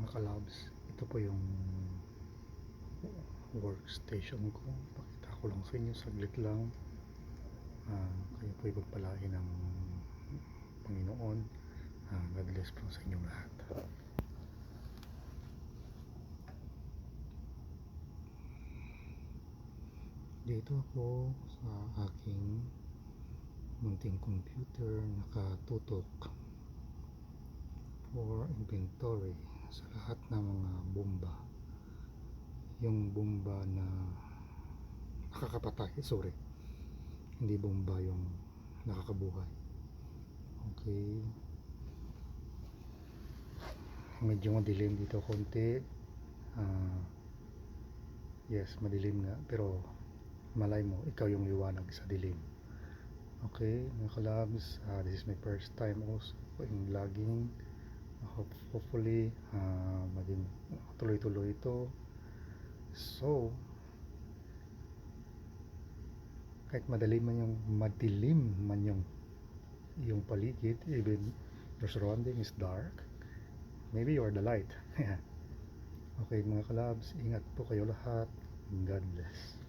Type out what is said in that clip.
Mga kalabs, ito po yung workstation ko. Pakita ko lang sa inyo, saglit lang. Kayo po ipagpalain ng Panginoon. God bless po sa inyong lahat. Dito ako sa aking munting computer nakatutok for inventory sa lahat ng mga bomba, yung bomba na nakakapatay, hindi bomba yung nakakabuhay. Okay, medyo madilim dito konti. Yes, madilim nga, pero malay mo, ikaw yung liwanag sa dilim. Okay, mga kalabs, this is my first time also in vlogging. Hopefully maging tuloy-tuloy ito. So kahit madilim man yung paligid, even your surrounding is dark, maybe you are the light. Okay mga kalabs, ingat po kayo lahat. God bless.